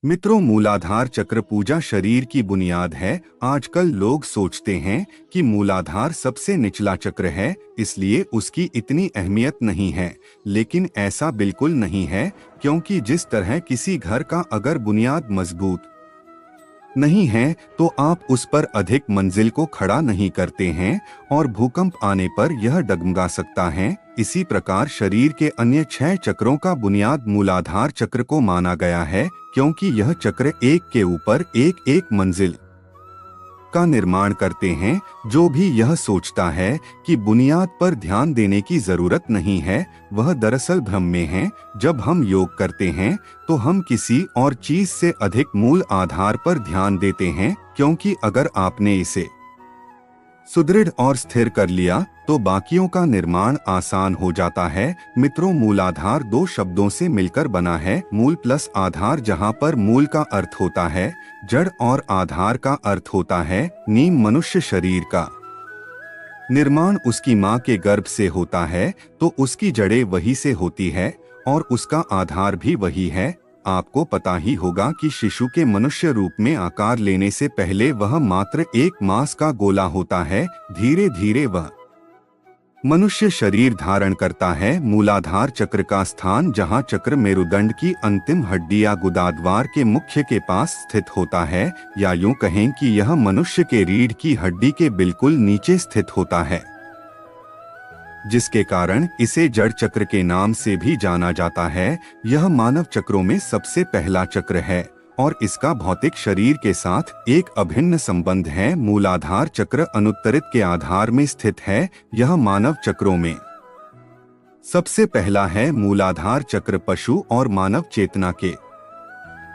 मित्रों, मूलाधार चक्र पूजा शरीर की बुनियाद है। आजकल लोग सोचते हैं कि मूलाधार सबसे निचला चक्र है, इसलिए उसकी इतनी अहमियत नहीं है। लेकिन ऐसा बिल्कुल नहीं है, क्योंकि जिस तरह किसी घर का अगर बुनियाद मजबूत नहीं है तो आप उस पर अधिक मंजिल को खड़ा नहीं करते हैं और भूकंप आने पर यह डगमगा सकता है। इसी प्रकार शरीर के अन्य 6 चक्रों का बुनियाद मूलाधार चक्र को माना गया है, क्योंकि यह चक्र एक के ऊपर एक एक मंजिल का निर्माण करते हैं। जो भी यह सोचता है कि बुनियाद पर ध्यान देने की जरूरत नहीं है, वह दरअसल भ्रम में है। जब हम योग करते हैं तो हम किसी और चीज से अधिक मूल आधार पर ध्यान देते हैं, क्योंकि अगर आपने इसे सुदृढ़ और स्थिर कर लिया तो बाकियों का निर्माण आसान हो जाता है। मित्रों, मूलाधार 2 शब्दों से मिलकर बना है, मूल प्लस आधार, जहां पर मूल का अर्थ होता है जड़ और आधार का अर्थ होता है नींव। मनुष्य शरीर का निर्माण उसकी मां के गर्भ से होता है, तो उसकी जड़ें वही से होती है और उसका आधार भी वही है। आपको पता ही होगा कि शिशु के मनुष्य रूप में आकार लेने से पहले वह मात्र एक मांस का गोला होता है। धीरे धीरे वह मनुष्य शरीर धारण करता है। मूलाधार चक्र का स्थान, जहां चक्र मेरुदंड की अंतिम हड्डी या गुदाद्वार के मुख्य के पास स्थित होता है, या यूं कहें कि यह मनुष्य के रीढ़ की हड्डी के बिल्कुल नीचे स्थित होता है, जिसके कारण इसे जड़ चक्र के नाम से भी जाना जाता है। यह मानव चक्रों में सबसे पहला चक्र है और इसका भौतिक शरीर के साथ एक अभिन्न संबंध है। मूलाधार चक्र अनुत्तरित के आधार में स्थित है। यह मानव चक्रों में सबसे पहला है। मूलाधार चक्र पशु और मानव चेतना के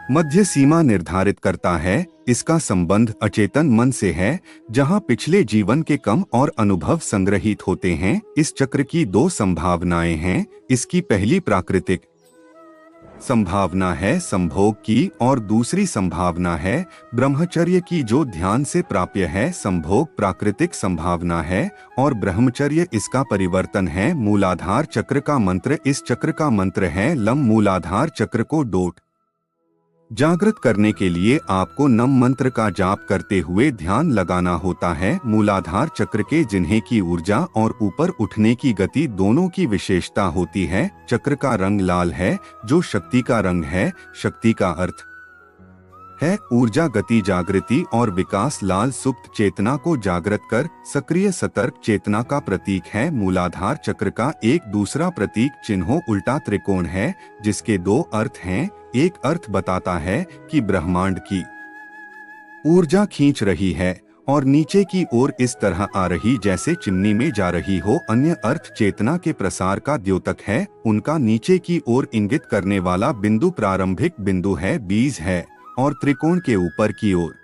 मध्य सीमा निर्धारित करता है। इसका संबंध अचेतन मन से है, जहां पिछले जीवन के कम और अनुभव संग्रहित होते हैं। इस चक्र की 2 संभावनाएं हैं। इसकी पहली प्राकृतिक संभावना है संभोग की, और दूसरी संभावना है ब्रह्मचर्य की, जो ध्यान से प्राप्य है। संभोग प्राकृतिक संभावना है और ब्रह्मचर्य इसका परिवर्तन है। मूलाधार चक्र का मंत्र, इस चक्र का मंत्र है लम। मूलाधार चक्र को डोट जागृत करने के लिए आपको नम मंत्र का जाप करते हुए ध्यान लगाना होता है। मूलाधार चक्र के जिन्हें की ऊर्जा और ऊपर उठने की गति दोनों की विशेषता होती है। चक्र का रंग लाल है, जो शक्ति का रंग है। शक्ति का अर्थ है ऊर्जा, गति, जागृति और विकास। लाल सुप्त चेतना को जागृत कर सक्रिय सतर्क चेतना का प्रतीक है। मूलाधार चक्र का एक दूसरा प्रतीक चिन्हों उल्टा त्रिकोण है, जिसके 2 अर्थ हैं। एक अर्थ बताता है कि ब्रह्मांड की ऊर्जा खींच रही है और नीचे की ओर इस तरह आ रही जैसे चिमनी में जा रही हो। अन्य अर्थ चेतना के प्रसार का द्योतक है। उनका नीचे की ओर इंगित करने वाला बिंदु प्रारंभिक बिंदु है, बीज है, और त्रिकोण के ऊपर की ओर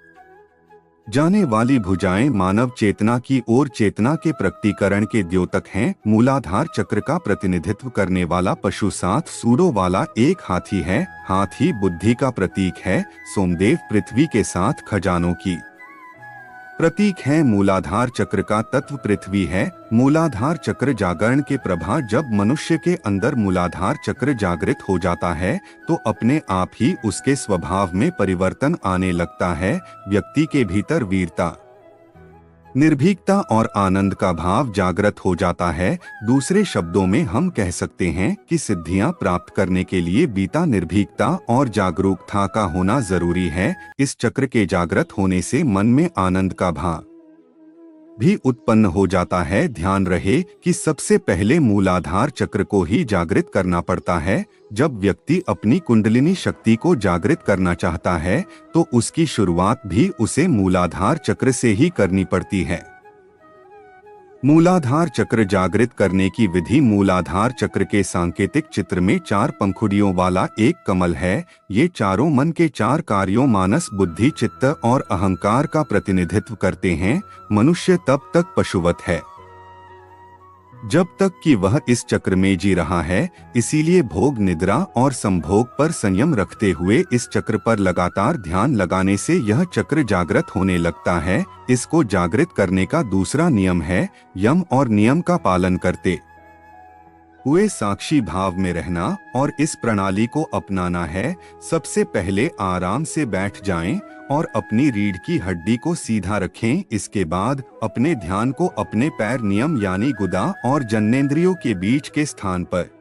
जाने वाली भुजाएं मानव चेतना की ओर चेतना के प्रकटीकरण के द्योतक हैं। मूलाधार चक्र का प्रतिनिधित्व करने वाला पशु 7 सूंडों वाला एक हाथी है। हाथी बुद्धि का प्रतीक है। सोमदेव पृथ्वी के 7 खजानों की प्रतीक है। मूलाधार चक्र का तत्व पृथ्वी है। मूलाधार चक्र जागरण के प्रभा, जब मनुष्य के अंदर मूलाधार चक्र जागृत हो जाता है तो अपने आप ही उसके स्वभाव में परिवर्तन आने लगता है। व्यक्ति के भीतर वीरता, निर्भीकता और आनंद का भाव जागृत हो जाता है। दूसरे शब्दों में हम कह सकते हैं कि सिद्धियां प्राप्त करने के लिए बीता, निर्भीकता और जागरूकता का होना जरूरी है। इस चक्र के जागृत होने से मन में आनंद का भाव भी उत्पन्न हो जाता है। ध्यान रहे कि सबसे पहले मूलाधार चक्र को ही जागृत करना पड़ता है। जब व्यक्ति अपनी कुंडलिनी शक्ति को जागृत करना चाहता है तो उसकी शुरुआत भी उसे मूलाधार चक्र से ही करनी पड़ती है। मूलाधार चक्र जागृत करने की विधि। मूलाधार चक्र के सांकेतिक चित्र में 4 पंखुड़ियों वाला एक कमल है। ये चारों मन के 4 कार्यों मानस, बुद्धि, चित्त और अहंकार का प्रतिनिधित्व करते हैं। मनुष्य तब तक पशुवत है जब तक कि वह इस चक्र में जी रहा है। इसीलिए भोग, निद्रा और संभोग पर संयम रखते हुए इस चक्र पर लगातार ध्यान लगाने से यह चक्र जागृत होने लगता है। इसको जागृत करने का दूसरा नियम है यम और नियम का पालन करते हुए साक्षी भाव में रहना और इस प्रणाली को अपनाना है। सबसे पहले आराम से बैठ जाएं और अपनी रीढ़ की हड्डी को सीधा रखें। इसके बाद अपने ध्यान को अपने पैर नियम यानी गुदा और जननेंद्रियों के बीच के स्थान पर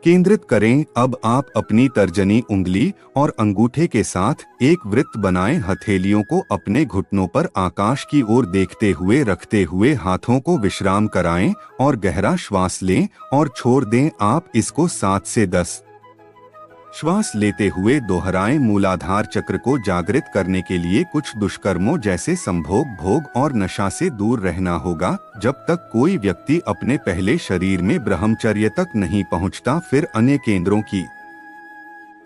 केंद्रित करें। अब आप अपनी तर्जनी उंगली और अंगूठे के साथ एक वृत्त बनाएं। हथेलियों को अपने घुटनों पर आकाश की ओर देखते हुए रखते हुए हाथों को विश्राम कराएं और गहरा श्वास लें और छोड़ दें। आप इसको 7 से 10 श्वास लेते हुए दोहराएं। मूलाधार चक्र को जागृत करने के लिए कुछ दुष्कर्मों जैसे संभोग, भोग और नशा से दूर रहना होगा। जब तक कोई व्यक्ति अपने पहले शरीर में ब्रह्मचर्य तक नहीं पहुंचता, फिर अन्य केंद्रों की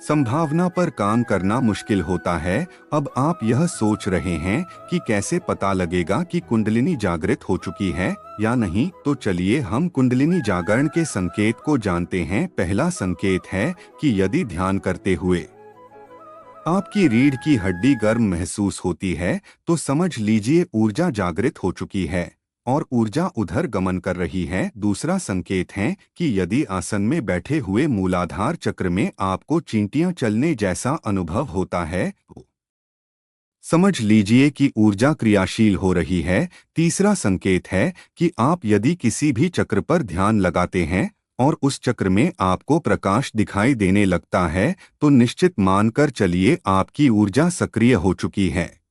संभावना पर काम करना मुश्किल होता है। अब आप यह सोच रहे हैं कि कैसे पता लगेगा कि कुंडलिनी जागृत हो चुकी है या नहीं, तो चलिए हम कुंडलिनी जागरण के संकेत को जानते हैं। पहला संकेत है कि यदि ध्यान करते हुए आपकी रीढ़ की हड्डी गर्म महसूस होती है, तो समझ लीजिए ऊर्जा जागृत हो चुकी है और ऊर्जा उधर गमन कर रही है। दूसरा संकेत है कि यदि आसन में बैठे हुए मूलाधार चक्र में आपको चींटियां चलने जैसा अनुभव होता है, समझ लीजिए कि ऊर्जा क्रियाशील हो रही है। तीसरा संकेत है कि आप यदि किसी भी चक्र पर ध्यान लगाते हैं और उस चक्र में आपको प्रकाश दिखाई देने लगता है, तो निश्चित मानकर चलिए आपकी ऊर्जा सक्रिय हो चुकी है।